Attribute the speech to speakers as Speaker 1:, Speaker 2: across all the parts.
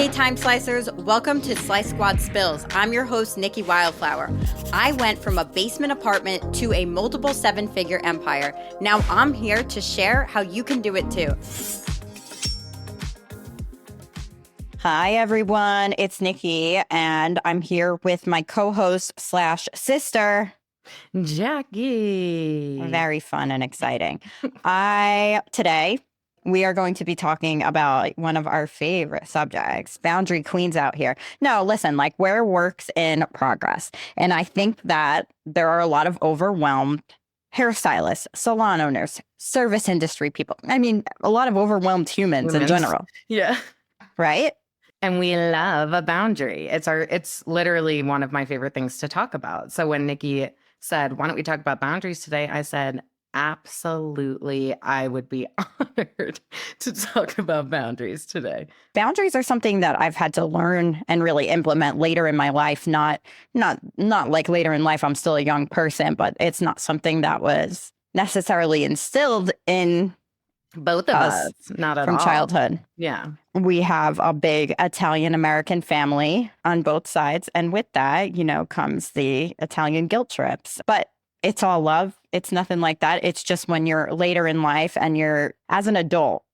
Speaker 1: Hey, Time Slicers, welcome to Slice Squad Spills. I'm your host, Nikki Wildflower. I went from a basement apartment to a multiple seven-figure empire. Now I'm here to share how you can do it too. Hi, everyone. It's Nikki, and I'm here with my co-host slash sister,
Speaker 2: Jackie.
Speaker 1: Very fun and exciting. Today, we are going to be talking about one of our favorite subjects, boundary queens out here. No, listen, like we're works in progress. And I think that there are a lot of overwhelmed hairstylists, salon owners, service industry people. I mean, a lot of overwhelmed humans in general.
Speaker 2: Yeah.
Speaker 1: Right?
Speaker 2: And we love a boundary. It's literally one of my favorite things to talk about. So when Nikki said, why don't we talk about boundaries today? I said, absolutely, I would be honored to talk about boundaries today.
Speaker 1: Boundaries are something that I've had to learn and really implement later in my life. Not like later in life, I'm still a young person, but it's not something that was necessarily instilled in
Speaker 2: both of us, not at
Speaker 1: from
Speaker 2: all.
Speaker 1: childhood.
Speaker 2: Yeah.
Speaker 1: We have a big Italian-American family on both sides. And with that, comes the Italian guilt trips. But it's all love. It's nothing like that. It's just when you're later in life and you're as an adult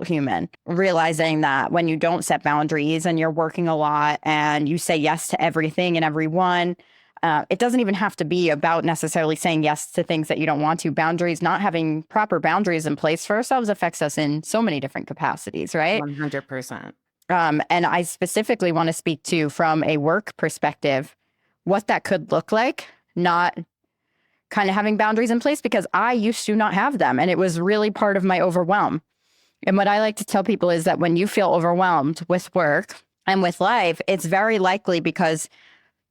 Speaker 1: human, realizing that when you don't set boundaries and you're working a lot and you say yes to everything and everyone, it doesn't even have to be about necessarily saying yes to things that you don't want to. Boundaries, not having proper boundaries in place for ourselves affects us in so many different capacities, right?
Speaker 2: 100%.
Speaker 1: And I specifically want to speak to, from a work perspective, what that could look like, not kind of having boundaries in place, because I used to not have them. And it was really part of my overwhelm. And what I like to tell people is that when you feel overwhelmed with work and with life, it's very likely because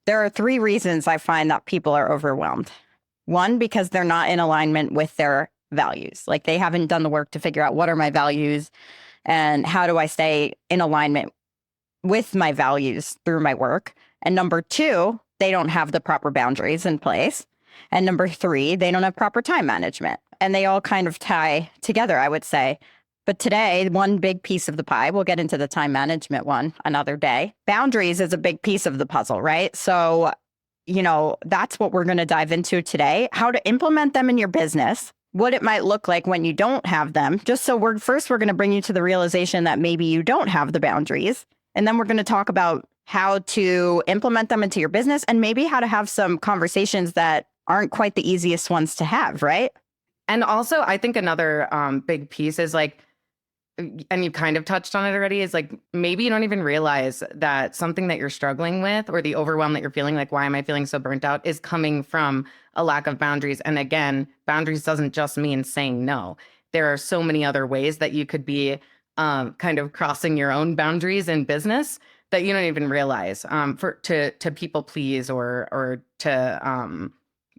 Speaker 1: there are three reasons I find that people are overwhelmed. One, because they're not in alignment with their values. Like they haven't done the work to figure out what are my values and how do I stay in alignment with my values through my work. And number two, they don't have the proper boundaries in place. And number three, they don't have proper time management. And they all kind of tie together, I would say. But today, one big piece of the pie, we'll get into the time management one another day. Boundaries is a big piece of the puzzle, right? So, that's what we're going to dive into today, how to implement them in your business, what it might look like when you don't have them. Just so we're going to bring you to the realization that maybe you don't have the boundaries. And then we're going to talk about how to implement them into your business and maybe how to have some conversations that aren't quite the easiest ones to have, right?
Speaker 2: And also, I think another big piece is like, and you kind of touched on it already, is like maybe you don't even realize that something that you're struggling with or the overwhelm that you're feeling, like, why am I feeling so burnt out, is coming from a lack of boundaries. And again, boundaries doesn't just mean saying no. There are so many other ways that you could be kind of crossing your own boundaries in business that you don't even realize to people please or to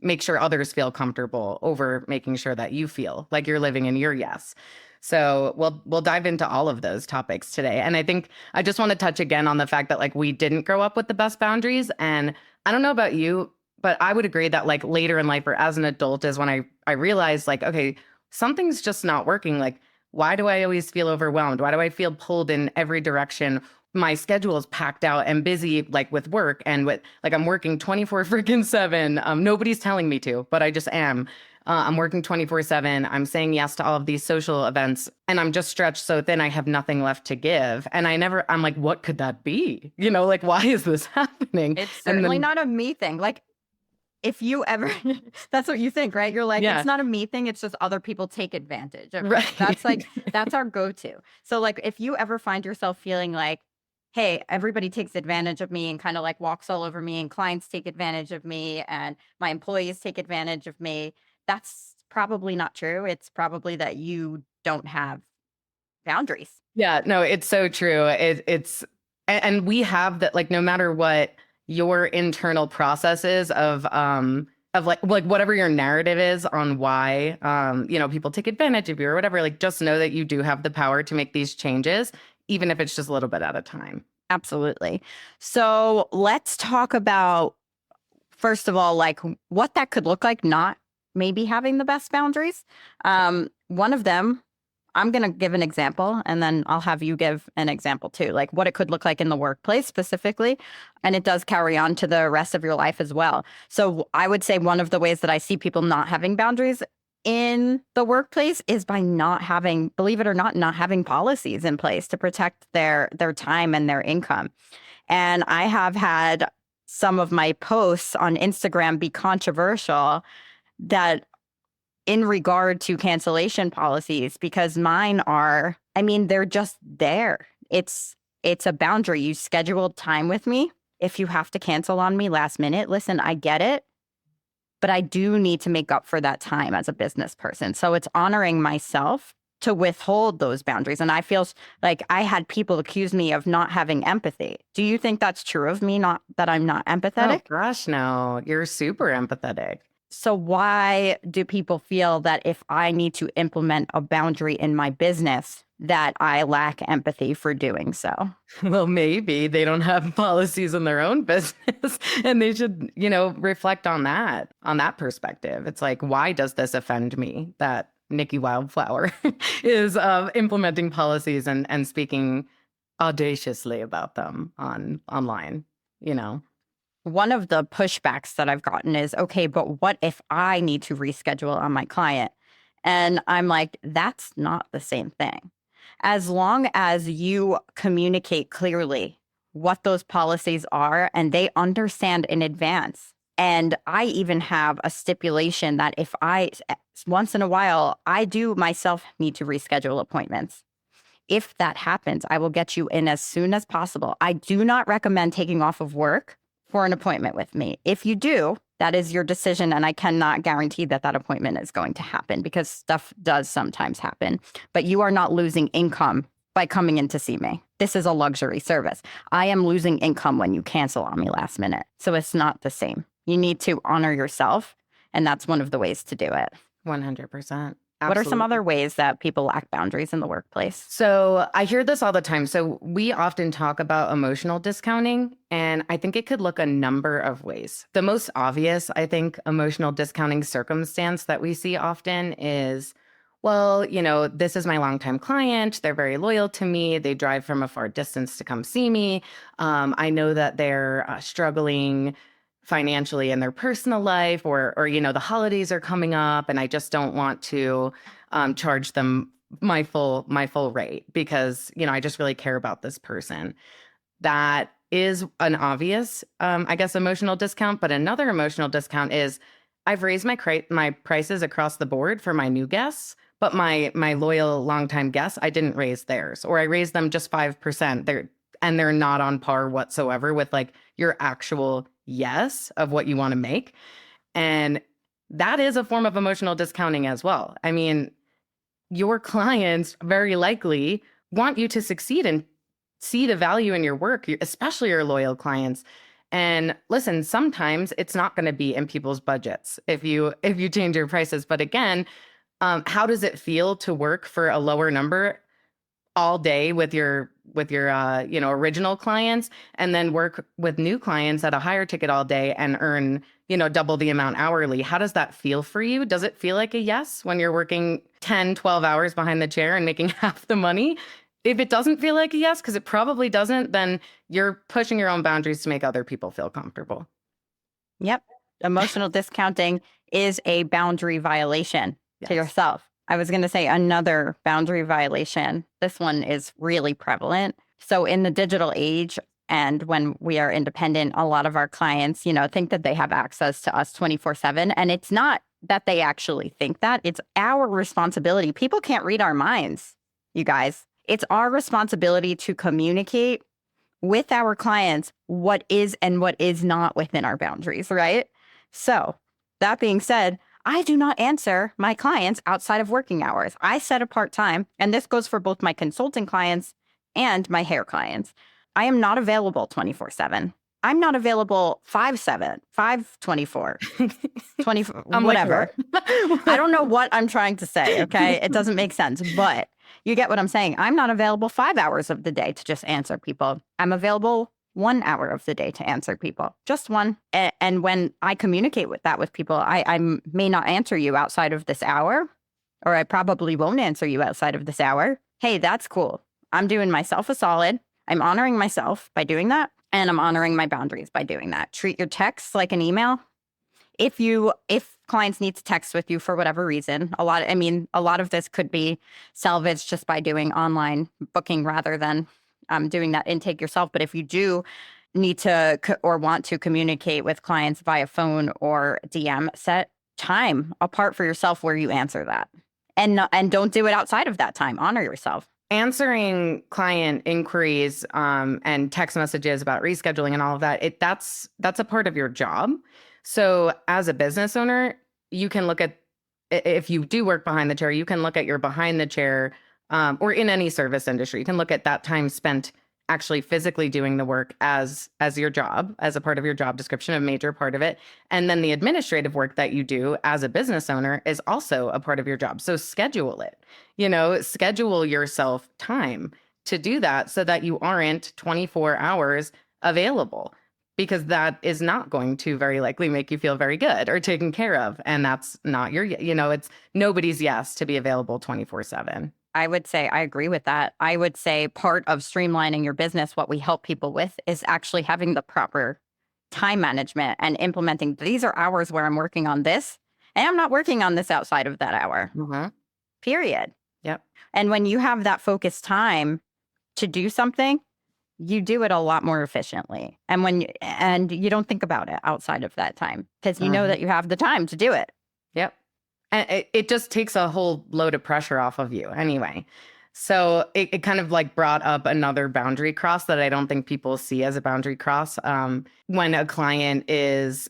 Speaker 2: make sure others feel comfortable over making sure that you feel like you're living in your yes. So we'll dive into all of those topics today. And I think I just want to touch again on the fact that like we didn't grow up with the best boundaries. And I don't know about you, but I would agree that like later in life or as an adult is when I realized like, okay, something's just not working. Like, why do I always feel overwhelmed? Why do I feel pulled in every direction? My schedule is packed out and busy, like with work and with like I'm working 24/7. Nobody's telling me to, but I just am. I'm working 24/7. I'm saying yes to all of these social events and I'm just stretched so thin I have nothing left to give. And I'm like, what could that be? Like, why is this happening?
Speaker 1: It's certainly not a me thing. Like, if you ever, that's what you think, right? You're like, It's not a me thing. It's just other people take advantage of it.
Speaker 2: Right.
Speaker 1: That's our go-to. So like, if you ever find yourself feeling like, hey, everybody takes advantage of me and kind of like walks all over me and clients take advantage of me and my employees take advantage of me, that's probably not true. It's probably that you don't have boundaries.
Speaker 2: Yeah, no, it's so true. And we have that, like, no matter what your internal process is of like whatever your narrative is on why, people take advantage of you or whatever, like, just know that you do have the power to make these changes, even if it's just a little bit at a time.
Speaker 1: Absolutely. So let's talk about, first of all, like what that could look like, not maybe having the best boundaries. One of them I'm going to give an example and then I'll have you give an example too, like what it could look like in the workplace specifically. And it does carry on to the rest of your life as well. So I would say one of the ways that I see people not having boundaries in the workplace is by not having, believe it or not, not having policies in place to protect their time and their income. And I have had some of my posts on Instagram be controversial that in regard to cancellation policies, because mine are, I mean, they're just there. It's a boundary. You scheduled time with me. If you have to cancel on me last minute, listen, I get it, but I do need to make up for that time as a business person. So it's honoring myself to withhold those boundaries. And I feel like I had people accuse me of not having empathy. Do you think that's true of me, not that I'm not empathetic?
Speaker 2: Oh gosh, no, you're super empathetic.
Speaker 1: So why do people feel that if I need to implement a boundary in my business, that I lack empathy for doing so?
Speaker 2: Well, maybe they don't have policies in their own business and they should, reflect on that perspective. It's like, why does this offend me that Nikki Wildflower is implementing policies and speaking audaciously about them online,
Speaker 1: One of the pushbacks that I've gotten is, okay, but what if I need to reschedule on my client? And I'm like, that's not the same thing. As long as you communicate clearly what those policies are and they understand in advance. And I even have a stipulation that if once in a while, I do myself need to reschedule appointments. If that happens, I will get you in as soon as possible. I do not recommend taking off of work for an appointment with me. If you do, that is your decision, and I cannot guarantee that that appointment is going to happen because stuff does sometimes happen. But you are not losing income by coming in to see me. This is a luxury service. I am losing income when you cancel on me last minute. So it's not the same. You need to honor yourself, and that's one of the ways to do it.
Speaker 2: 100%.
Speaker 1: What are some other ways that people lack boundaries in the workplace?
Speaker 2: So I hear this all the time. So we often talk about emotional discounting, and I think it could look a number of ways. The most obvious, I think, emotional discounting circumstance that we see often is, well, this is my longtime client. They're very loyal to me. They drive from a far distance to come see me. I know that they're struggling financially in their personal life, or the holidays are coming up and I just don't want to charge them my full rate because I just really care about this person. That is an obvious I guess emotional discount. But another emotional discount is I've raised my prices across the board for my new guests, but my loyal longtime guests, I didn't raise theirs, or I raised them just 5%. They're not on par whatsoever with like your actual yes of what you want to make. And that is a form of emotional discounting as well. I mean, your clients very likely want you to succeed and see the value in your work, especially your loyal clients. And listen, sometimes it's not going to be in people's budgets if you change your prices. But again, how does it feel to work for a lower number all day with your original clients, and then work with new clients at a higher ticket all day and earn double the amount hourly? How does that feel for you? Does it feel like a yes when you're working 10, 12 hours behind the chair and making half the money? If it doesn't feel like a yes, because it probably doesn't, then you're pushing your own boundaries to make other people feel comfortable.
Speaker 1: Yep. Emotional discounting is a boundary violation to yourself. I was going to say another boundary violation. This one is really prevalent. So in the digital age, and when we are independent, a lot of our clients, think that they have access to us 24/7. And it's not that they actually think that. It's our responsibility. People can't read our minds, you guys. It's our responsibility to communicate with our clients what is and what is not within our boundaries, right? So that being said, I do not answer my clients outside of working hours. I set apart time, and this goes for both my consulting clients and my hair clients. I am not available 24/7. I'm not available 5/7, 5/24, 24, whatever. I don't know what I'm trying to say, okay? It doesn't make sense, but you get what I'm saying. I'm not available 5 hours of the day to just answer people. I'm available 1 hour of the day to answer people, just one. And when I communicate with people, I may not answer you outside of this hour, or I probably won't answer you outside of this hour. Hey, that's cool. I'm doing myself a solid. I'm honoring myself by doing that. And I'm honoring my boundaries by doing that. Treat your texts like an email. If clients need to text with you for whatever reason, a lot of this could be salvaged just by doing online booking rather than doing that intake yourself. But if you do need to or want to communicate with clients via phone or DM, set time apart for yourself where you answer that. And don't do it outside of that time. Honor yourself.
Speaker 2: Answering client inquiries and text messages about rescheduling and all of that, that's a part of your job. So as a business owner, you can look at, if you do work behind the chair, you can look at your behind the chair or in any service industry, you can look at that time spent actually physically doing the work as your job, as a part of your job description, a major part of it. And then the administrative work that you do as a business owner is also a part of your job. So schedule it, schedule yourself time to do that so that you aren't 24 hours available, because that is not going to very likely make you feel very good or taken care of. And that's not your, it's nobody's yes to be available 24/7.
Speaker 1: I would say I agree with that. I would say part of streamlining your business, what we help people with, is actually having the proper time management and implementing. These are hours where I'm working on this, and I'm not working on this outside of that hour.
Speaker 2: Mm-hmm.
Speaker 1: Period.
Speaker 2: Yep.
Speaker 1: And when you have that focused time to do something, you do it a lot more efficiently. And you don't think about it outside of that time because you know that you have the time to do it.
Speaker 2: Yep. And it just takes a whole load of pressure off of you anyway. So it kind of like brought up another boundary cross that I don't think people see as a boundary cross. When a client is,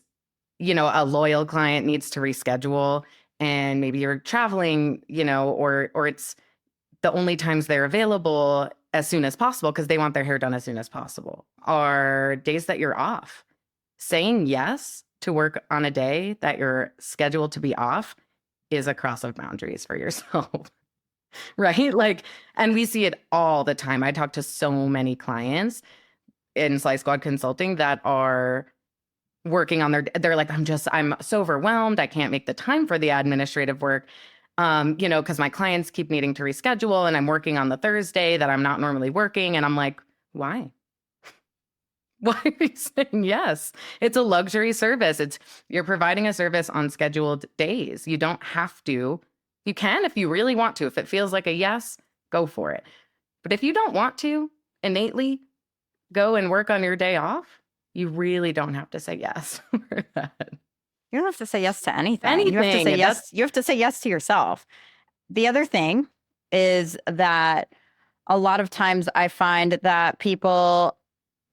Speaker 2: a loyal client needs to reschedule, and maybe you're traveling, or it's the only times they're available as soon as possible because they want their hair done as soon as possible, are days that you're off. Saying yes to work on a day that you're scheduled to be off is a cross of boundaries for yourself, right? Like, and we see it all the time. I talk to so many clients in Slice Squad Consulting that are working on they're like, I'm so overwhelmed. I can't make the time for the administrative work, because my clients keep needing to reschedule and I'm working on the Thursday that I'm not normally working. And I'm like, why? Why are you saying yes? It's a luxury service. You're providing a service on scheduled days. You don't have to. You can if you really want to. If it feels like a yes, go for it. But if you don't want to innately go and work on your day off, you really don't have to say yes for that.
Speaker 1: You don't have to say yes to anything. You have to say yes. You have to say yes to yourself. The other thing is that a lot of times I find that people,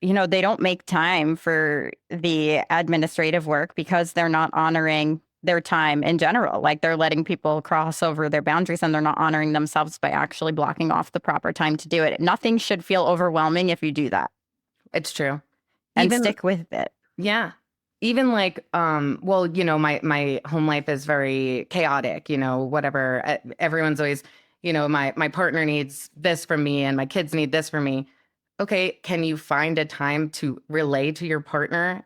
Speaker 1: they don't make time for the administrative work because they're not honoring their time in general. Like they're letting people cross over their boundaries and they're not honoring themselves by actually blocking off the proper time to do it. Nothing should feel overwhelming if you do that.
Speaker 2: It's true.
Speaker 1: And stick with it.
Speaker 2: Yeah. Even like, my home life is very chaotic, whatever. Everyone's always, my partner needs this from me and my kids need this from me. Okay, can you find a time to relay to your partner?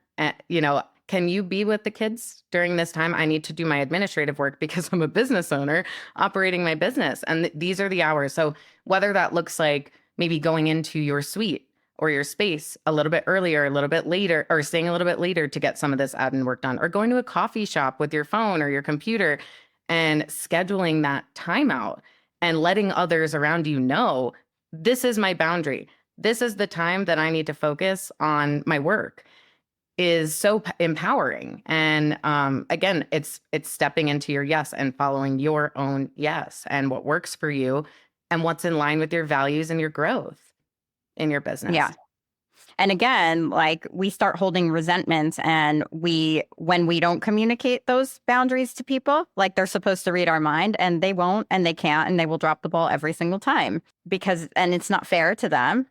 Speaker 2: Can you be with the kids during this time? I need to do my administrative work because I'm a business owner operating my business. And these are the hours. So whether that looks like maybe going into your suite or your space a little bit earlier, a little bit later, or staying a little bit later to get some of this admin work done, or going to a coffee shop with your phone or your computer and scheduling that time out and letting others around you know, this is my boundary. This is the time that I need to focus on my work, is so empowering. And again, it's stepping into your yes and following your own yes and what works for you and what's in line with your values and your growth in your business.
Speaker 1: Yeah. And again, like we start holding resentments and when we don't communicate those boundaries to people, like they're supposed to read our mind and they won't and they can't and they will drop the ball every single time and it's not fair to them.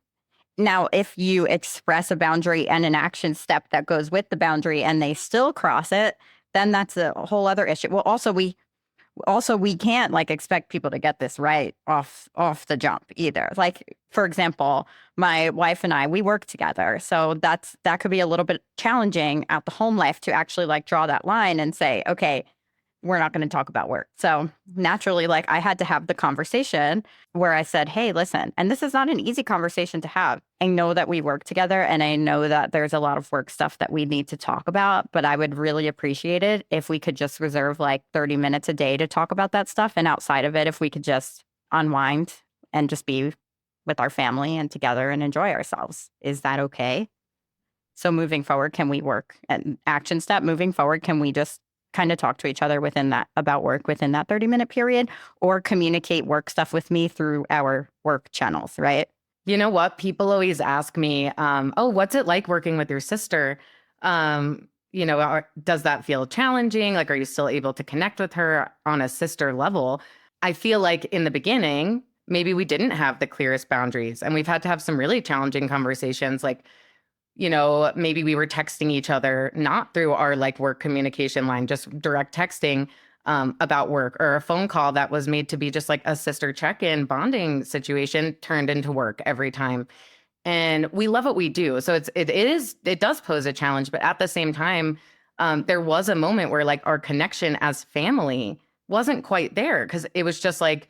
Speaker 1: Now, if you express a boundary and an action step that goes with the boundary and they still cross it, then that's a whole other issue. Well, also we can't like expect people to get this right off the jump either. Like, for example, my wife and I, we work together. So that could be a little bit challenging at the home life to actually like draw that line and say, okay, we're not going to talk about work. So naturally, like I had to have the conversation where I said, hey, listen, and this is not an easy conversation to have. I know that we work together and I know that there's a lot of work stuff that we need to talk about, but I would really appreciate it if we could just reserve like 30 minutes a day to talk about that stuff. And outside of it, if we could just unwind and just be with our family and together and enjoy ourselves. Is that okay? So moving forward, can we work? And action step, moving forward, can we just kind of talk to each other within that about work within that 30-minute period, or communicate work stuff with me through our work channels, right?
Speaker 2: You know what? People always ask me, oh, what's it like working with your sister? Does that feel challenging? Like, are you still able to connect with her on a sister level? I feel like in the beginning, maybe we didn't have the clearest boundaries and we've had to have some really challenging conversations. Like, maybe we were texting each other, not through our like work communication line, just direct texting about work, or a phone call that was made to be just like a sister check-in bonding situation turned into work every time. And we love what we do. So it does pose a challenge, but at the same time, there was a moment where like our connection as family wasn't quite there because it was just like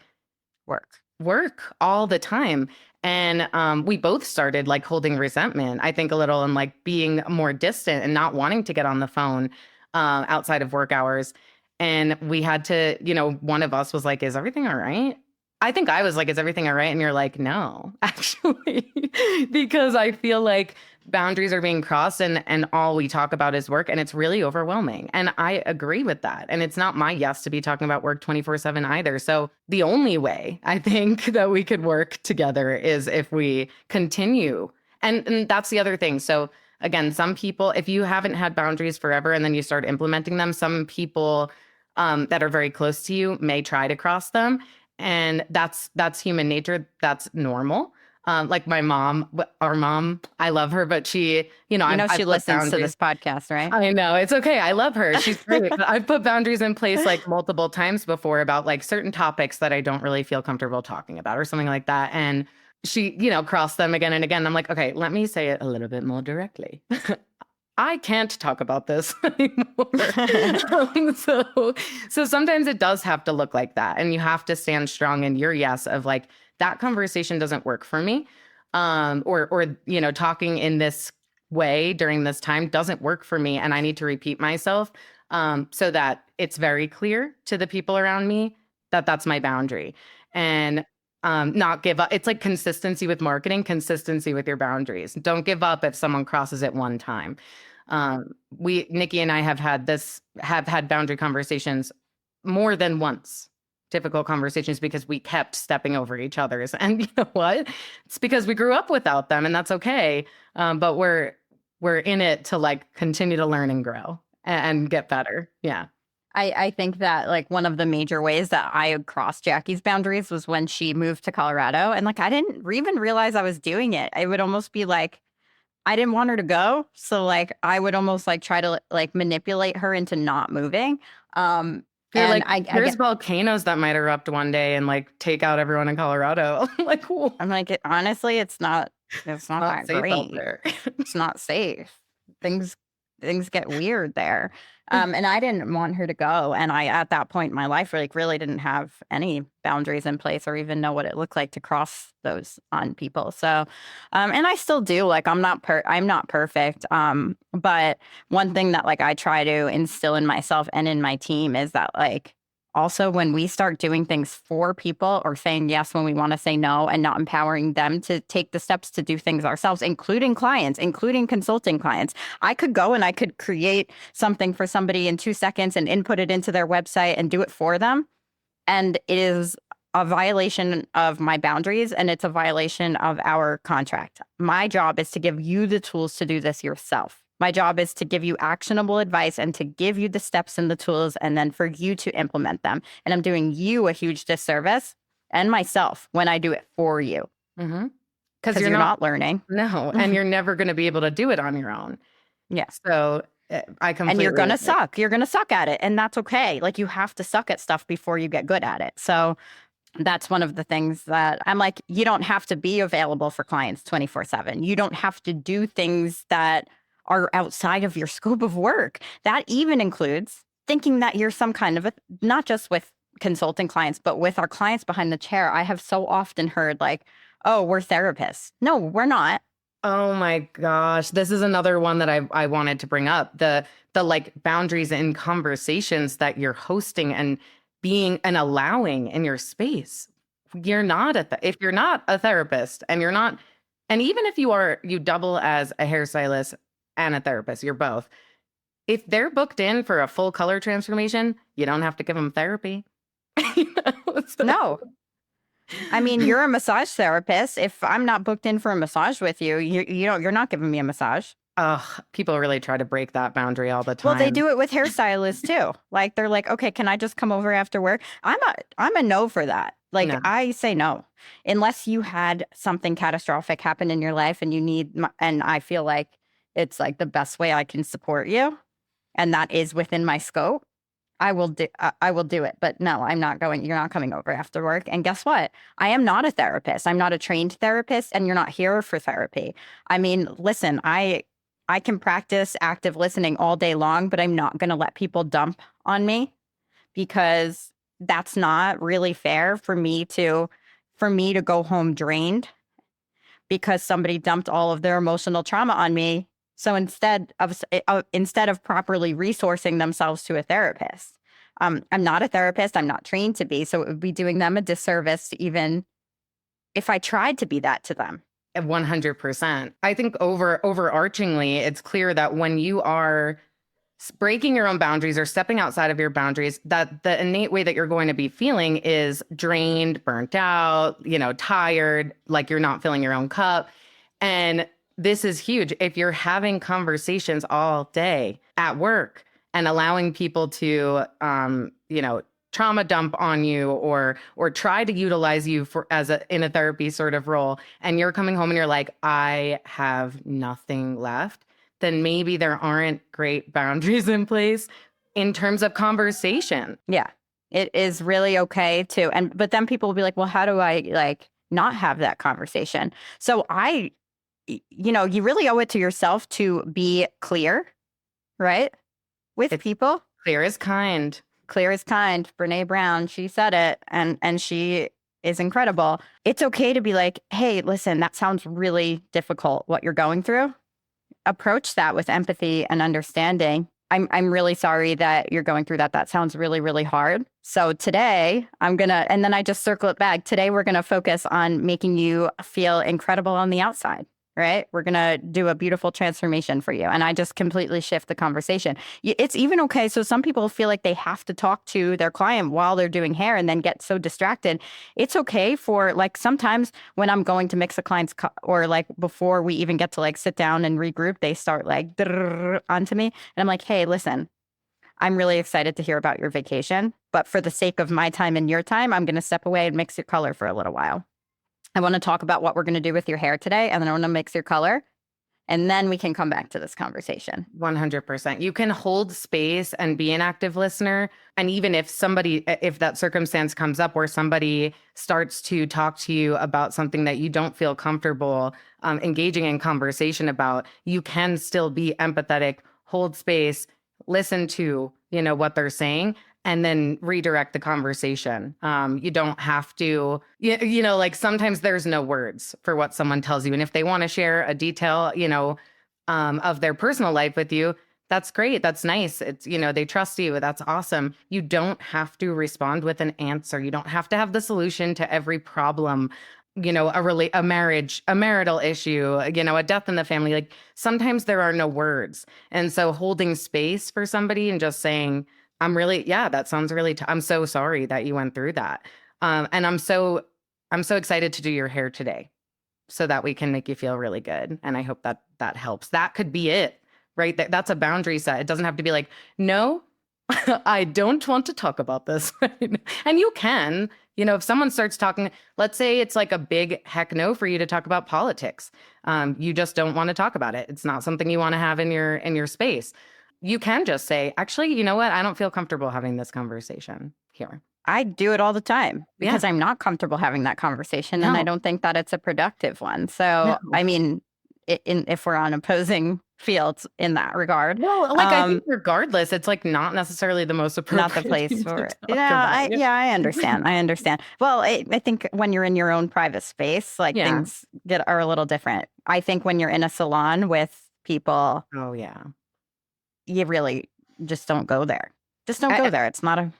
Speaker 2: work all the time. And we both started like holding resentment, I think a little, and like being more distant and not wanting to get on the phone outside of work hours. And we had to, one of us was like, is everything all right? I think I was like, is everything all right? And you're like, no, actually, because I feel like boundaries are being crossed and all we talk about is work, and it's really overwhelming. And I agree with that. And it's not my yes to be talking about work 24/7 either. So the only way I think that we could work together is if we continue. And that's the other thing. So again, some people, if you haven't had boundaries forever and then you start implementing them, some people that are very close to you may try to cross them. And that's human nature. That's normal. Like my mom, our mom, I love her, but she,
Speaker 1: she listens to this podcast, right?
Speaker 2: I know. It's okay. I love her. She's great. I've put boundaries in place like multiple times before about like certain topics that I don't really feel comfortable talking about or something like that. And she, crossed them again and again. I'm like, okay, let me say it a little bit more directly. I can't talk about this anymore. So sometimes it does have to look like that. And you have to stand strong in your yes of like, that conversation doesn't work for me. Or talking in this way during this time doesn't work for me. And I need to repeat myself so that it's very clear to the people around me that that's my boundary. And not give up. It's like consistency with marketing, consistency with your boundaries. Don't give up if someone crosses it one time. Nikki and I have had boundary conversations more than once, difficult conversations, because we kept stepping over each other's. And you know what? It's because we grew up without them, and that's okay. But we're in it to like continue to learn and grow and get better. Yeah.
Speaker 1: I think that like one of the major ways that I crossed Jackie's boundaries was when she moved to Colorado. And like, I didn't even realize I was doing it. I would almost be like, I didn't want her to go. So like, I would almost like try to like manipulate her into not moving.
Speaker 2: You're like, there's volcanoes that might erupt one day and like take out everyone in Colorado. Like, whoa.
Speaker 1: I'm like, honestly, it's not that
Speaker 2: safe
Speaker 1: great.
Speaker 2: out there.
Speaker 1: It's not safe. Things get weird there. And I didn't want her to go. And I, at that point in my life, really didn't have any boundaries in place or even know what it looked like to cross those on people. So, and I still do, like, I'm not perfect. But one thing that like I try to instill in myself and in my team is that like, also, when we start doing things for people or saying yes when we want to say no and not empowering them to take the steps to do things ourselves, including clients, including consulting clients, I could go and I could create something for somebody in 2 seconds and input it into their website and do it for them. And it is a violation of my boundaries and it's a violation of our contract. My job is to give you the tools to do this yourself. My job is to give you actionable advice and to give you the steps and the tools and then for you to implement them. And I'm doing you a huge disservice and myself when I do it for you.
Speaker 2: Mm-hmm.
Speaker 1: Because you're not learning.
Speaker 2: No, and you're never going to be able to do it on your own.
Speaker 1: Yeah.
Speaker 2: So I completely
Speaker 1: And you're going to suck. You're going to suck at it. And that's okay. Like you have to suck at stuff before you get good at it. So that's one of the things that I'm like, you don't have to be available for clients 24/7. You don't have to do things that are outside of your scope of work. That even includes thinking that you're some kind of not just with consulting clients, but with our clients behind the chair. I have so often heard like, oh, we're therapists. No, we're not.
Speaker 2: Oh my gosh. This is another one that I wanted to bring up. The like boundaries in conversations that you're hosting and being and allowing in your space. You're not if you're not a therapist and you're not, and even if you are, you double as a hairstylist and a therapist, you're both. If they're booked in for a full color transformation, you don't have to give them therapy. You know?
Speaker 1: No. I mean, you're a massage therapist. If I'm not booked in for a massage with you, you're not giving me a massage.
Speaker 2: People really try to break that boundary all the time.
Speaker 1: Well, they do it with hairstylists too. Like they're like, okay, can I just come over after work? I'm a no for that. Like
Speaker 2: No.
Speaker 1: I say no, unless you had something catastrophic happen in your life and you need, and I feel like it's like the best way I can support you, and that is within my scope. I will do it. But no, I'm not going. You're not coming over after work. And guess what? I am not a therapist. I'm not a trained therapist, and you're not here for therapy. I mean, listen, I can practice active listening all day long, but I'm not going to let people dump on me because that's not really fair for me to go home drained because somebody dumped all of their emotional trauma on me. So instead of properly resourcing themselves to a therapist, I'm not a therapist. I'm not trained to be. So it would be doing them a disservice, even if I tried to be that to them.
Speaker 2: 100%. I think overarchingly, it's clear that when you are breaking your own boundaries or stepping outside of your boundaries, that the innate way that you're going to be feeling is drained, burnt out, tired, like you're not filling your own cup. And this is huge. If you're having conversations all day at work and allowing people to, trauma dump on you or try to utilize you in a therapy sort of role, and you're coming home and you're like, I have nothing left, then maybe there aren't great boundaries in place in terms of conversation.
Speaker 1: Yeah, it is really okay too. But then people will be like, well, how do I like not have that conversation? So you really owe it to yourself to be clear, right? With people.
Speaker 2: Clear is kind.
Speaker 1: Clear is kind. Brene Brown, she said it, and she is incredible. It's okay to be like, hey, listen, that sounds really difficult, what you're going through. Approach that with empathy and understanding. I'm really sorry that you're going through that. That sounds really, really hard. So today and then I just circle it back. Today, we're going to focus on making you feel incredible on the outside. Right? We're going to do a beautiful transformation for you. And I just completely shift the conversation. It's even okay. So some people feel like they have to talk to their client while they're doing hair and then get so distracted. It's okay for like sometimes when I'm going to mix a client's or like before we even get to like sit down and regroup, they start like onto me. And I'm like, hey, listen, I'm really excited to hear about your vacation. But for the sake of my time and your time, I'm going to step away and mix your color for a little while. I want to talk about what we're going to do with your hair today, and then I want to mix your color, and then we can come back to this conversation.
Speaker 2: 100%. You can hold space and be an active listener. And even if that circumstance comes up where somebody starts to talk to you about something that you don't feel comfortable engaging in conversation about, you can still be empathetic, hold space, listen to, what they're saying, and then redirect the conversation. You don't have to, like sometimes there's no words for what someone tells you. And if they want to share a detail, of their personal life with you, that's great. That's nice. It's, they trust you. That's awesome. You don't have to respond with an answer. You don't have to have the solution to every problem, a marriage, a marital issue, a death in the family. Like sometimes there are no words. And so holding space for somebody and just saying, that sounds really, I'm so sorry that you went through that. And I'm so excited to do your hair today so that we can make you feel really good. And I hope that helps. That could be it, right? That's a boundary set. It doesn't have to be like, no, I don't want to talk about this. And you can, if someone starts talking, let's say it's like a big heck no for you to talk about politics. You just don't want to talk about it. It's not something you want to have in your space. You can just say, actually, you know what? I don't feel comfortable having this conversation here.
Speaker 1: I do it all the time because I'm not comfortable having that conversation. And I don't think that it's a productive one. So, I mean, if we're on opposing field in that regard.
Speaker 2: Well, like I think regardless, it's like not necessarily the most appropriate
Speaker 1: Not the place
Speaker 2: thing
Speaker 1: for
Speaker 2: to
Speaker 1: it.
Speaker 2: talk about.
Speaker 1: I understand. I understand. Well, I think when you're in your own private space, like
Speaker 2: Yeah.
Speaker 1: things are a little different. I think when you're in a salon with people,
Speaker 2: Oh yeah.
Speaker 1: you really just don't go there. Just don't go there. It's not a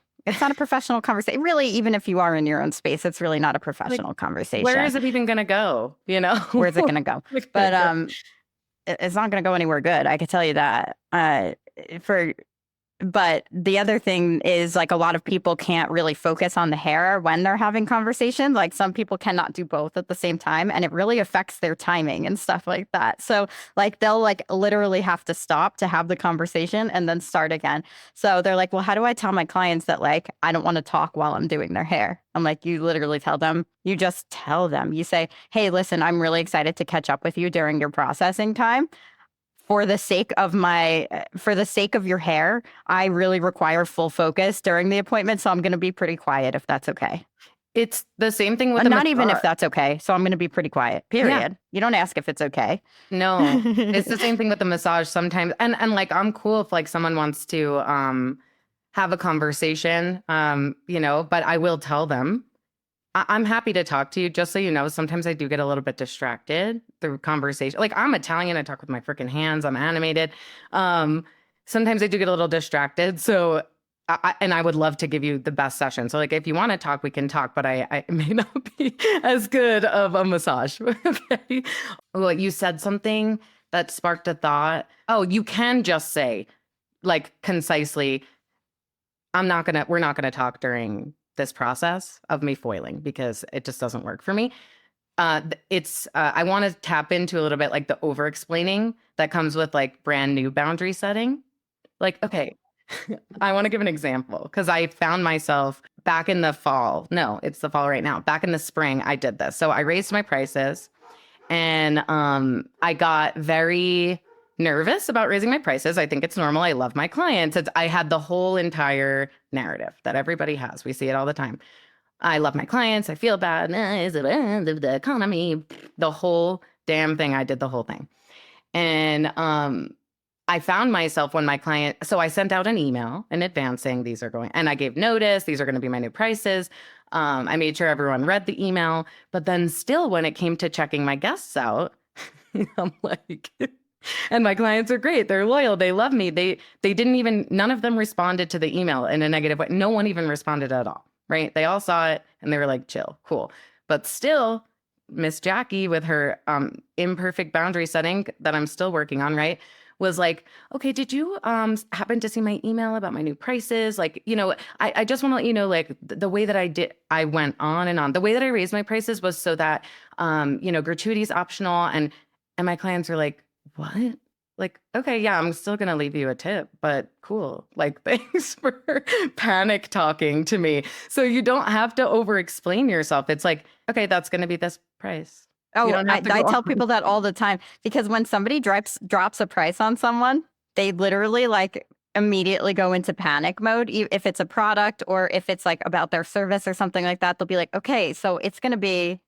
Speaker 1: professional conversation. Really, even if you are in your own space, it's really not a professional conversation.
Speaker 2: Where is it even gonna go? You know?
Speaker 1: Where's it gonna go? But it's not gonna go anywhere good. I can tell you that. But the other thing is, like, a lot of people can't really focus on the hair when they're having conversations. Like, some people cannot do both at the same time, and it really affects their timing and stuff like that. So, like, they'll like literally have to stop to have the conversation and then start again. So they're like, well, how do I tell my clients that, like, I don't want to talk while I'm doing their hair? I'm like, you literally tell them. You just tell them. You say, hey, listen, I'm really excited to catch up with you during your processing time. For the sake of your hair, I really require full focus during the appointment, so I'm going to be pretty quiet if that's okay.
Speaker 2: It's the same thing with
Speaker 1: not even if that's okay. So I'm going to be pretty quiet. Period. Yeah. You don't ask if it's okay.
Speaker 2: No, it's the same thing with the massage sometimes. And like, I'm cool if like someone wants to have a conversation, you know, but I will tell them. I'm happy to talk to you. Just so you know, sometimes I do get a little bit distracted through conversation. Like, I'm Italian. I talk with my freaking hands. I'm animated. Sometimes I do get a little distracted. So, I would love to give you the best session. So, like, if you want to talk, we can talk. But I may not be as good of a massage. Okay. Well, you said something that sparked a thought. Oh, you can just say, like, concisely, we're not gonna talk during this process of me foiling because it just doesn't work for me. I want to tap into a little bit like the over explaining that comes with like brand new boundary setting. Like, okay, I want to give an example because I found myself back in the fall. No, it's the fall right now. Back in the spring, I did this. So I raised my prices and I got very nervous about raising my prices. I think it's normal. I love my clients. I had the whole entire narrative that everybody has. We see it all the time. I love my clients. I feel bad. Is it end of the economy? The whole damn thing. I did the whole thing. And I found myself when my client, so I sent out an email in advance saying these are going, and I gave notice, these are going to be my new prices. I made sure everyone read the email, but then still when it came to checking my guests out, I'm like, and my clients are great. They're loyal. They love me. They didn't even, none of them responded to the email in a negative way. No one even responded at all, right? They all saw it and they were like, chill, cool. But still, Miss Jackie with her imperfect boundary setting that I'm still working on, right? Was like, okay, did you happen to see my email about my new prices? Like, you know, I just want to let you know, like the way that I went on and on. The way that I raised my prices was so that, you know, gratuity is optional. And my clients are like, what? Like, okay, yeah, I'm still going to leave you a tip, but cool. Like, thanks for panic talking to me. So you don't have to over explain yourself. It's like, okay, that's going to be this price.
Speaker 1: Oh, I tell people that all the time because when somebody drops a price on someone, they literally like immediately go into panic mode. If it's a product or if it's like about their service or something like that, they'll be like, okay, so it's going to be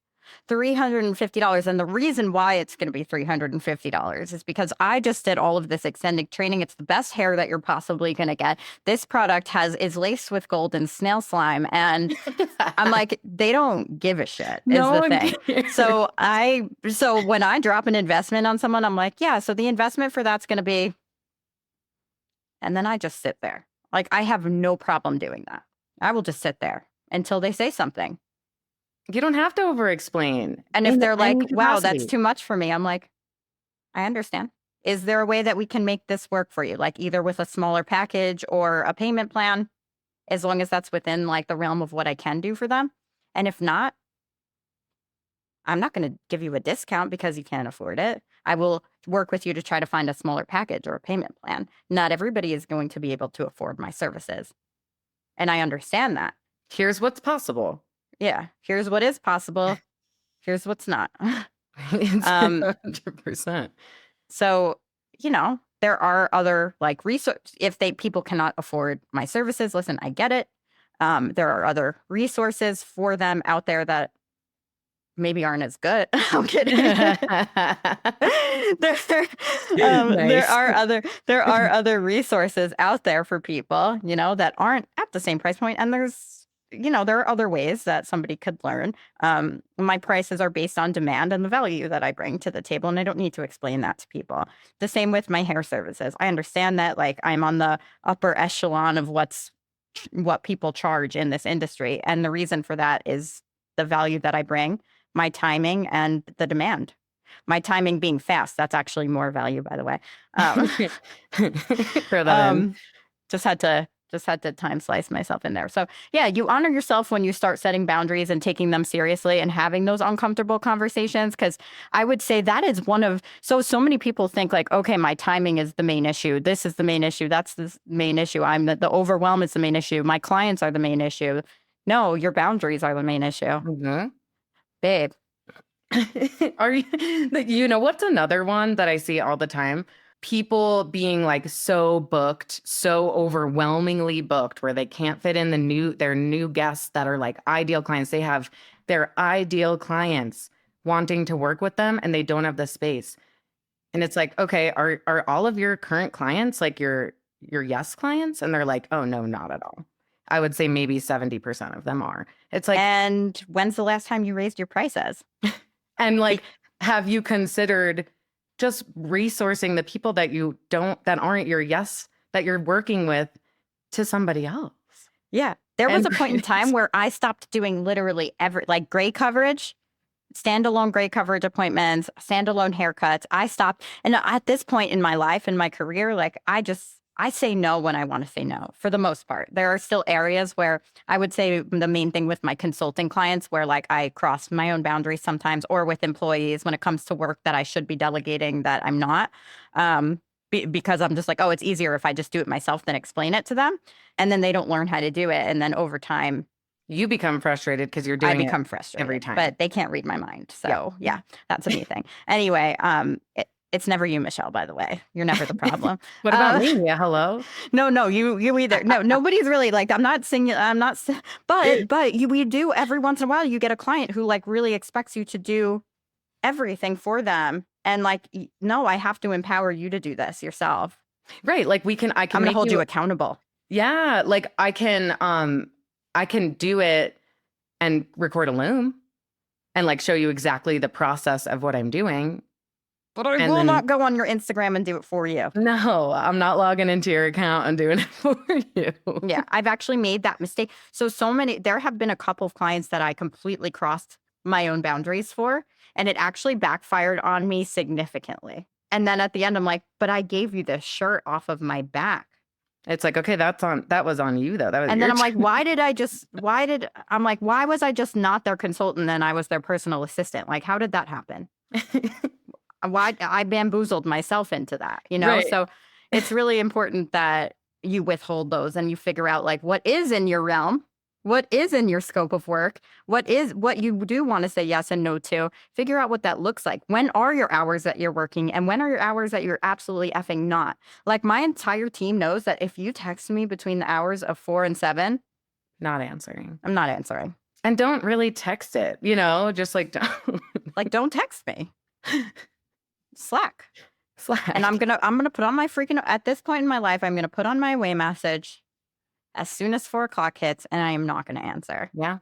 Speaker 1: $350. And the reason why it's going to be $350 is because I just did all of this extended training. It's the best hair that you're possibly going to get. This product is laced with gold and snail slime. And I'm like, they don't give a shit is the thing. So when I drop an investment on someone, I'm like, yeah, so the investment for that's going to be, and then I just sit there. Like, I have no problem doing that. I will just sit there until they say something.
Speaker 2: You don't have to over explain.
Speaker 1: And if they're like, wow, that's too much for me, I'm like, I understand. Is there a way that we can make this work for you? Like either with a smaller package or a payment plan, as long as that's within like the realm of what I can do for them. And if not, I'm not going to give you a discount because you can't afford it. I will work with you to try to find a smaller package or a payment plan. Not everybody is going to be able to afford my services. And I understand that.
Speaker 2: Here's what's possible.
Speaker 1: Yeah. Here's what is possible. Here's what's not.
Speaker 2: 100%.
Speaker 1: So, you know, there are other like resources. If people cannot afford my services, listen, I get it. There are other resources for them out there that maybe aren't as good. I'm kidding. there,
Speaker 2: Nice.
Speaker 1: there are other resources out there for people, that aren't at the same price point. And there are other ways that somebody could learn. My prices are based on demand and the value that I bring to the table, and I don't need to explain that to people. The same with my hair services. I understand that like I'm on the upper echelon of what people charge in this industry, and the reason for that is the value that I bring, my timing, and the demand. My timing being fast, that's actually more value, by the way.
Speaker 2: Throw that in.
Speaker 1: Just had to time slice myself in there. So yeah, you honor yourself when you start setting boundaries and taking them seriously and having those uncomfortable conversations. Because I would say that is one of so many people think like, okay, my timing is the main issue. This is the main issue. That's the main issue. The overwhelm is the main issue. My clients are the main issue. No, your boundaries are the main issue,
Speaker 2: Mm-hmm.
Speaker 1: babe.
Speaker 2: Are you, what's another one that I see all the time? People being like so booked, so overwhelmingly booked where they can't fit in their new guests that are like ideal clients. They have their ideal clients wanting to work with them and they don't have the space. And it's like, okay, are all of your current clients like your yes clients? And they're like, oh no, not at all. I would say maybe 70% of them are. It's like,
Speaker 1: and when's the last time you raised your prices?
Speaker 2: and like, have you considered just resourcing the people that aren't your yes, that you're working with to somebody else?
Speaker 1: Yeah. There was a point in time where I stopped doing literally like gray coverage, standalone gray coverage appointments, standalone haircuts. I stopped. And at this point in my life, in my career, like I say no when I want to say no for the most part. There are still areas where I would say the main thing with my consulting clients where like I cross my own boundaries sometimes, or with employees when it comes to work that I should be delegating that I'm not, because I'm just like, oh, it's easier if I just do it myself than explain it to them. And then they don't learn how to do it. And then over time,
Speaker 2: you become frustrated because you're doing
Speaker 1: I become frustrated
Speaker 2: every time.
Speaker 1: But they can't read my mind. So yeah that's a me thing. Anyway, it's never you, Michelle, by the way. You're never the problem.
Speaker 2: What about me? Yeah, hello?
Speaker 1: No, you either. No, nobody's really like, we do every once in a while, you get a client who like really expects you to do everything for them. And like, no, I have to empower you to do this yourself.
Speaker 2: Right. Like I'm
Speaker 1: going to hold you accountable.
Speaker 2: Yeah. Like I can do it and record a loom and like show you exactly the process of what I'm doing.
Speaker 1: But I will not go on your Instagram and do it for you.
Speaker 2: No, I'm not logging into your account and doing it for you.
Speaker 1: Yeah, I've actually made that mistake. There have been a couple of clients that I completely crossed my own boundaries for, and it actually backfired on me significantly. And then at the end, I'm like, but I gave you this shirt off of my back.
Speaker 2: It's like, okay, that was on you though.
Speaker 1: And then I'm like, why was I just not their consultant and I was their personal assistant? Like, how did that happen? Why I bamboozled myself into that,
Speaker 2: Right.
Speaker 1: So it's really important that you withhold those and you figure out like what is in your realm, what is in your scope of work, what you do want to say yes and no to. Figure out what that looks like. When are your hours that you're working and when are your hours that you're absolutely effing not? Like my entire team knows that if you text me between the hours of 4 and 7,
Speaker 2: not answering.
Speaker 1: I'm not answering.
Speaker 2: And don't really text it, just like don't.
Speaker 1: Like don't text me. Slack. And I'm gonna put on my at this point in my life, I'm gonna put on my away message as soon as 4 o'clock hits, and I am not gonna answer.
Speaker 2: Yeah.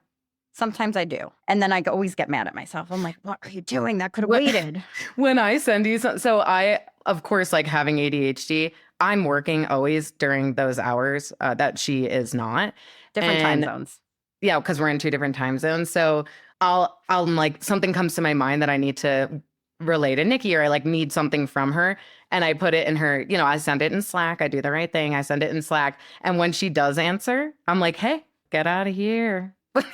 Speaker 1: Sometimes I do. And then I always get mad at myself. I'm like, what are you doing? That could have waited.
Speaker 2: When I send you so I, of course, like having ADHD, I'm working always during those hours that she is not.
Speaker 1: Different time zones.
Speaker 2: Yeah, because we're in 2 different time zones. So I'll like something comes to my mind that I need to relay to Nikki, or I like need something from her, and I put it in her, I send it in Slack. I do the right thing. I send it in Slack. And when she does answer, I'm like, hey, get out of here.
Speaker 1: But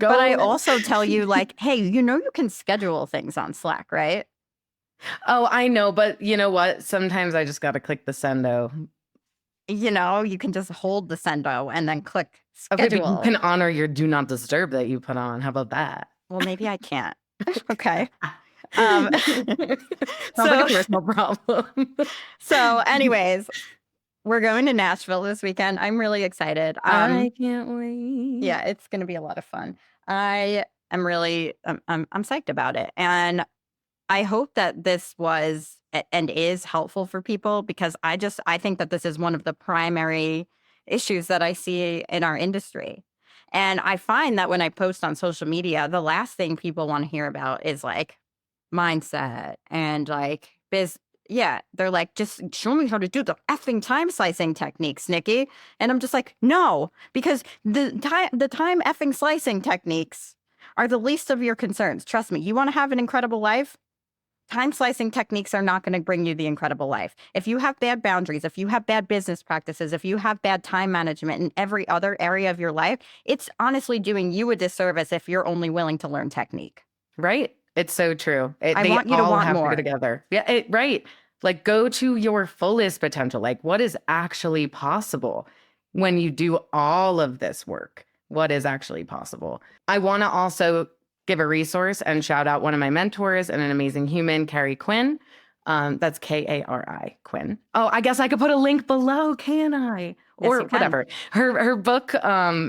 Speaker 1: I also tell you like, hey, you can schedule things on Slack, right?
Speaker 2: Oh, I know. But you know what? Sometimes I just got to click the sendo.
Speaker 1: You can just hold the sendo and then click schedule.
Speaker 2: Okay, but you can honor your do not disturb that you put on. How about that?
Speaker 1: Well, maybe I can't. Okay.
Speaker 2: Sounds like a personal problem.
Speaker 1: So anyways, we're going to Nashville this weekend. I'm really excited.
Speaker 2: I can't wait.
Speaker 1: Yeah, it's going to be a lot of fun. I am really, I'm psyched about it. And I hope that this was and is helpful for people, because I think that this is one of the primary issues that I see in our industry. And I find that when I post on social media, the last thing people want to hear about is like mindset and like yeah, they're like, just show me how to do the effing time slicing techniques, Nikki. And I'm just like, no, because the time effing slicing techniques are the least of your concerns. Trust me, you want to have an incredible life? Time slicing techniques are not going to bring you the incredible life. If you have bad boundaries, if you have bad business practices, if you have bad time management in every other area of your life, it's honestly doing you a disservice if you're only willing to learn technique.
Speaker 2: Right. It's so true.
Speaker 1: I want you to want
Speaker 2: have
Speaker 1: more.
Speaker 2: to go together. Yeah. Right. Like, go to your fullest potential. Like, what is actually possible when you do all of this work? What is actually possible? I want to also give a resource and shout out one of my mentors and an amazing human, Carrie Quinn. That's Kari Quinn. Oh, I guess I could put a link below, can I? Or whatever. Her book.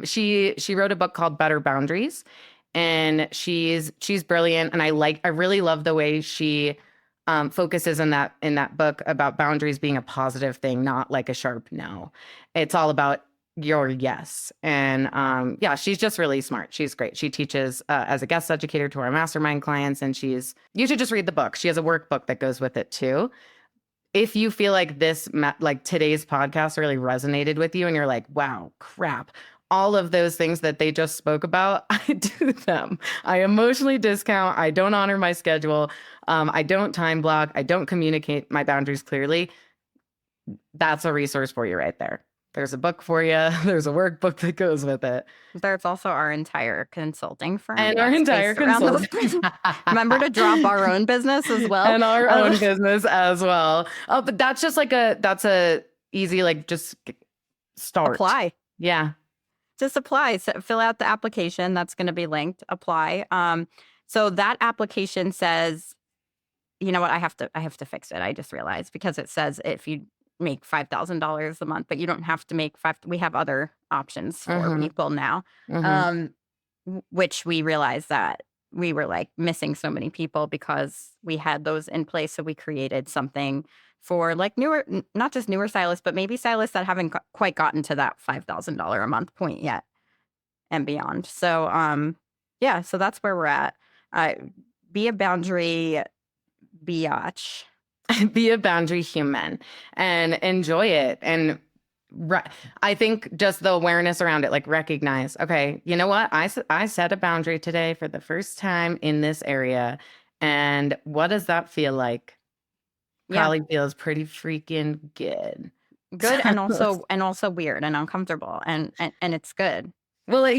Speaker 2: She wrote a book called Better Boundaries, and she's brilliant. And I really love the way she focuses in that book about boundaries being a positive thing, not like a sharp no. It's all about your yes. And yeah, she's just really smart. She's great. She teaches as a guest educator to our mastermind clients, and you should just read the book. She has a workbook that goes with it too. If you feel like like today's podcast really resonated with you and you're like, wow, crap, all of those things that they just spoke about, I do them. I emotionally discount. I don't honor my schedule. I don't time block. I don't communicate my boundaries clearly. That's a resource for you right there. There's a book for you. There's a workbook that goes with it.
Speaker 1: There's also our entire consulting firm.
Speaker 2: And our entire consulting.
Speaker 1: Remember to drop our own business as well.
Speaker 2: And our own business as well. Oh, but that's just like that's a easy, like, just start.
Speaker 1: Apply.
Speaker 2: Yeah.
Speaker 1: Just apply. So fill out the application. That's going to be linked. Apply. So that application says, you know what? I have to fix it. I just realized, because it says if you make $5,000 a month, but you don't have to make we have other options for people now, which we realized that we were like missing so many people because we had those in place. So we created something for like not just newer stylists, but maybe stylists that haven't quite gotten to that $5,000 a month point yet and beyond. So, yeah, so that's where we're at. Be a boundary biatch.
Speaker 2: Be a boundary human and enjoy it. And I think just the awareness around it, like, recognize, okay, you know what? I set a boundary today for the first time in this area. And what does that feel like? Probably feels pretty freaking good.
Speaker 1: Good. And also weird and uncomfortable. And it's good.
Speaker 2: Well,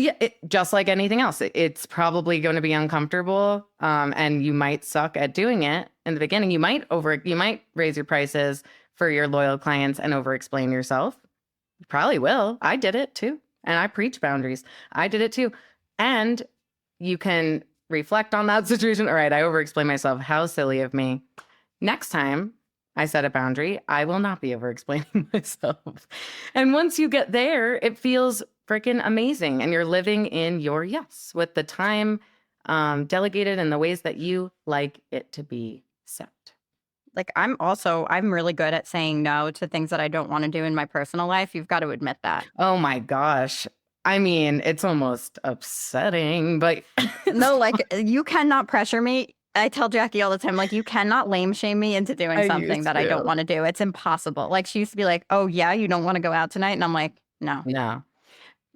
Speaker 2: just like anything else, it's probably going to be uncomfortable, and you might suck at doing it in the beginning. You might raise your prices for your loyal clients and over-explain yourself. You probably will. I did it too, and I preach boundaries. I did it too, and you can reflect on that situation. All right, I over-explain myself. How silly of me. Next time I set a boundary, I will not be over-explaining myself. And once you get there, it feels freaking amazing. And you're living in your yes with the time delegated in the ways that you like it to be set.
Speaker 1: Like, I'm really good at saying no to things that I don't want to do in my personal life. You've got to admit that.
Speaker 2: Oh my gosh. I mean, it's almost upsetting, but
Speaker 1: no, like, you cannot pressure me. I tell Jackie all the time, like, you cannot lame shame me into doing something that I don't want to do. It's impossible. Like, she used to be like, oh yeah, you don't want to go out tonight? And I'm like, no.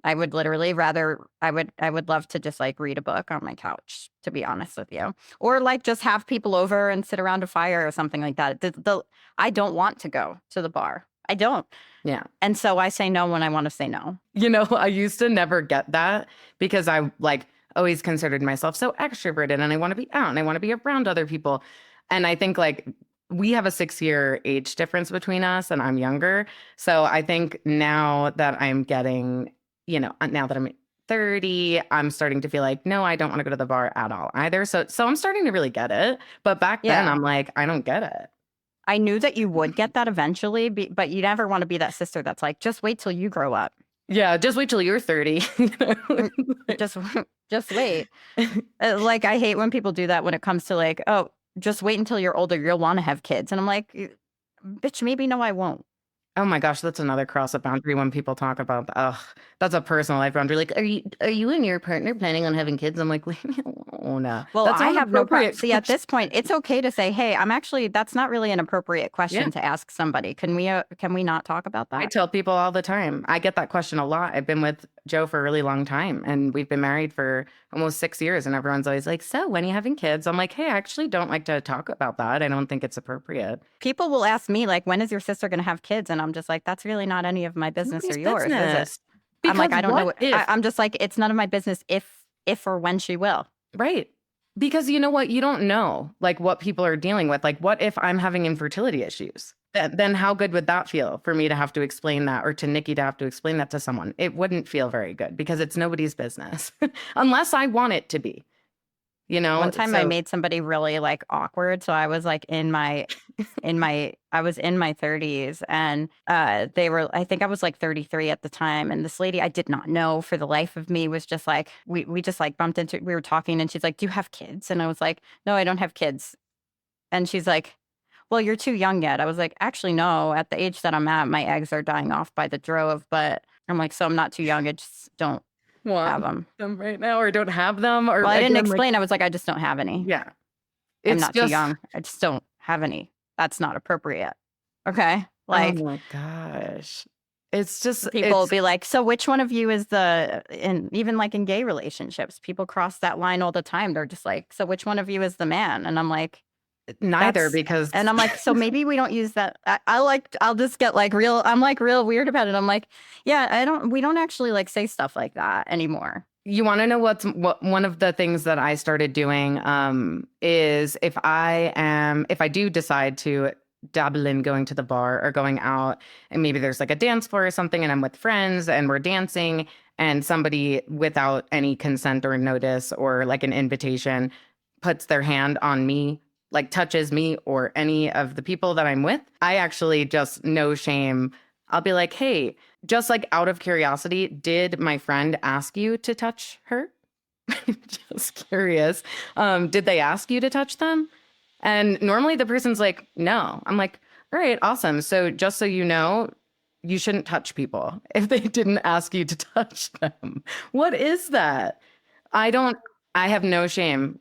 Speaker 1: I would literally I would love to just like read a book on my couch, to be honest with you. Or like just have people over and sit around a fire or something like that. I don't want to go to the bar. I don't.
Speaker 2: Yeah.
Speaker 1: And so I say no when I want to say no.
Speaker 2: You know, I used to never get that because I like always considered myself so extroverted and I want to be out and I want to be around other people. And I think like we have a 6-year age difference between us and I'm younger. So I think now that I'm getting, you know, now that I'm 30, I'm starting to feel like, no, I don't want to go to the bar at all either. So I'm starting to really get it. But back then I'm like, I don't get it.
Speaker 1: I knew that you would get that eventually, but you never want to be that sister that's like, just wait till you grow up.
Speaker 2: Yeah, just wait till you're 30.
Speaker 1: Just just wait. Like, I hate when people do that when it comes to like, oh, just wait until you're older, you'll want to have kids. And I'm like, bitch, maybe no, I won't.
Speaker 2: Oh my gosh, that's another cross-up boundary when people talk about, ugh, that's a personal life boundary. Like, are you and your partner planning on having kids? I'm like, leave me alone.
Speaker 1: Well,
Speaker 2: That's
Speaker 1: I
Speaker 2: not
Speaker 1: have no problem.
Speaker 2: appropriate
Speaker 1: See, at this point, it's okay to say, hey, that's not really an appropriate
Speaker 2: Yeah.
Speaker 1: question to ask somebody. Can we not talk about
Speaker 2: I
Speaker 1: that?
Speaker 2: tell people all the time. I get that question a lot. I've been with Joe for a really long time, and we've been married for almost 6 years. And everyone's always like, "So, when are you having kids?" I'm like, "Hey, I actually don't like to talk about that. I don't think it's appropriate."
Speaker 1: People will ask me, like, when is your sister going to have kids? And I'm just like, that's really not any of my business or
Speaker 2: Nobody's
Speaker 1: yours, is it?
Speaker 2: business.
Speaker 1: I'm like,
Speaker 2: Because
Speaker 1: I don't know.
Speaker 2: what if?
Speaker 1: I'm just like, it's none of my business if or when she will.
Speaker 2: Right. Because you know what? You don't know like what people are dealing with. Like, what if I'm having infertility issues? Then how good would that feel for me to have to explain that, or to Nikki to have to explain that to someone? It wouldn't feel very good because it's nobody's business unless I want it to be, you know?
Speaker 1: One time I
Speaker 2: So
Speaker 1: made somebody really like awkward. So I was like I was in my 30s, and I think I was like 33 at the time. And this lady I did not know for the life of me was just like, we just like bumped into, we were talking, and she's like, do you have kids? And I was like, no, I don't have kids. And she's like, well, you're too young yet. I was like, actually, no, at the age that I'm at, my eggs are dying off by the drove. But I'm like, so I'm not too young. I just don't have
Speaker 2: want
Speaker 1: them.
Speaker 2: them right now, or don't have them, or
Speaker 1: Well, I didn't
Speaker 2: again, like,
Speaker 1: explain. I was like, I just don't have any.
Speaker 2: yeah,
Speaker 1: I'm
Speaker 2: it's
Speaker 1: not too
Speaker 2: just,
Speaker 1: young. I just don't have any. That's not appropriate. Okay.
Speaker 2: oh
Speaker 1: Like,
Speaker 2: my gosh. It's just,
Speaker 1: people will
Speaker 2: it's,
Speaker 1: be like, so which one of you is even like in gay relationships, people cross that line all the time. They're just like, so which one of you is the man? And I'm like,
Speaker 2: neither, because
Speaker 1: and I'm like, so maybe we don't use that. I'll just get like I'm like real weird about it. I'm like, yeah, we don't actually like say stuff like that anymore.
Speaker 2: you want to know what one of the things that I started doing is if I do decide to dabble in going to the bar or going out, and maybe there's like a dance floor or something, and I'm with friends and we're dancing, and somebody without any consent or notice or like an invitation puts their hand on me, like touches me or any of the people that I'm with, I actually just, no shame, I'll be like, hey, just like out of curiosity, did my friend ask you to touch her? Just curious. Did they ask you to touch them? And normally the person's like, no. I'm like, all right, awesome. So just so you know, you shouldn't touch people if they didn't ask you to touch them. What is that? I have no shame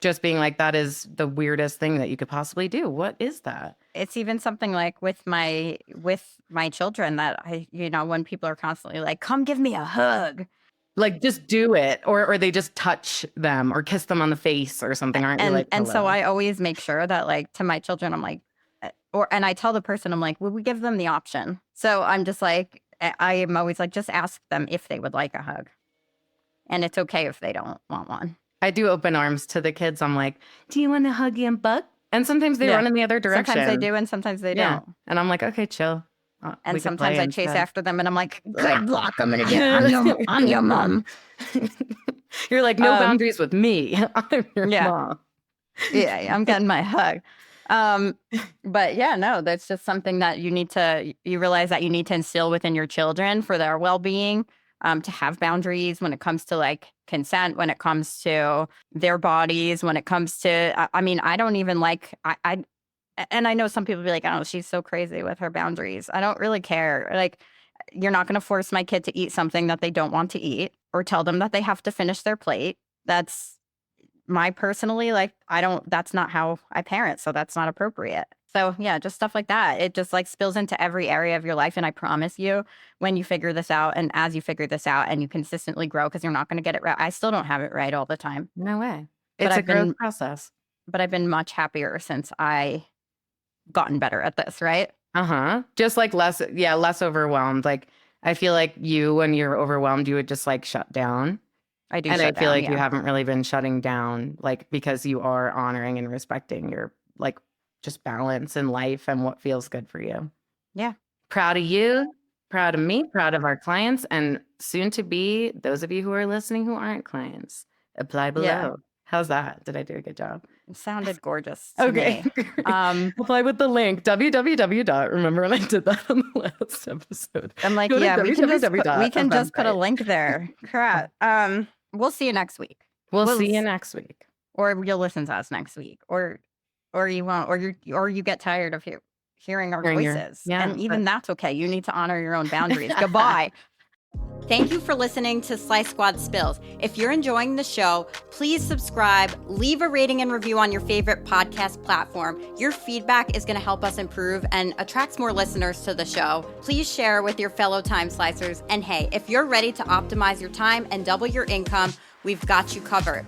Speaker 2: just being like, that is the weirdest thing that you could possibly do. What is that?
Speaker 1: It's even something like with my children that when people are constantly like, come give me a hug.
Speaker 2: Like, just do it, or they just touch them or kiss them on the face or something. Aren't you like,
Speaker 1: and so
Speaker 2: hello?
Speaker 1: I always make sure that like to my children, I'm like, and I tell the person, I'm like, would we give them the option? So I'm just like, I am always like, just ask them if they would like a hug. And it's okay if they don't want one.
Speaker 2: I do open arms to the kids. I'm like, do you want to hug and buck? And sometimes they run in the other direction.
Speaker 1: Sometimes they do, and sometimes they don't.
Speaker 2: And I'm like, okay, chill.
Speaker 1: And sometimes I chase after them, and I'm like,
Speaker 2: good
Speaker 1: luck, I'm gonna get I'm your mom.
Speaker 2: You're like, no boundaries with me. I'm your mom.
Speaker 1: Yeah, I'm getting my hug. But yeah, no, that's just something that you realize that you need to instill within your children for their well-being, to have boundaries when it comes to like consent, when it comes to their bodies, when it comes to, I mean, I don't even like, and I know some people be like, oh, she's so crazy with her boundaries. I don't really care. Like, you're not going to force my kid to eat something that they don't want to eat, or tell them that they have to finish their plate. That's personally, like, that's not how I parent. So that's not appropriate. So yeah, just stuff like that. It just like spills into every area of your life. And I promise you, when you figure this out, and as you figure this out and you consistently grow, because you're not going to get it right. I still don't have it right all the time.
Speaker 2: No way. It's a growth process.
Speaker 1: But I've been much happier since I gotten better at this, right?
Speaker 2: Just like less overwhelmed. Like, I feel like when you're overwhelmed, you would just like shut down.
Speaker 1: I do.
Speaker 2: And I feel like you haven't really been shutting down, like, because you are honoring and respecting your like just balance in life and what feels good for you.
Speaker 1: Yeah.
Speaker 2: Proud of you, proud of me, proud of our clients, and soon to be those of you who are listening who aren't clients. Apply below.
Speaker 1: Yeah.
Speaker 2: How's that? Did I do a good job?
Speaker 1: It sounded gorgeous to
Speaker 2: Okay.
Speaker 1: me.
Speaker 2: Apply with the link www. Remember when I did that on the last episode?
Speaker 1: I'm like,
Speaker 2: Go to
Speaker 1: yeah, we can just put a
Speaker 2: Eventbrite.
Speaker 1: link there. Crap. We'll see you next week.
Speaker 2: We'll see you next week.
Speaker 1: Or you'll listen to us next week. Or you won't. Or you get tired of hearing our voices. And even that's okay. You need to honor your own boundaries. Goodbye. Thank you for listening to Slice Squad Spills. If you're enjoying the show, please subscribe, leave a rating and review on your favorite podcast platform. Your feedback is going to help us improve and attracts more listeners to the show. Please share with your fellow time slicers. And hey, if you're ready to optimize your time and double your income, we've got you covered.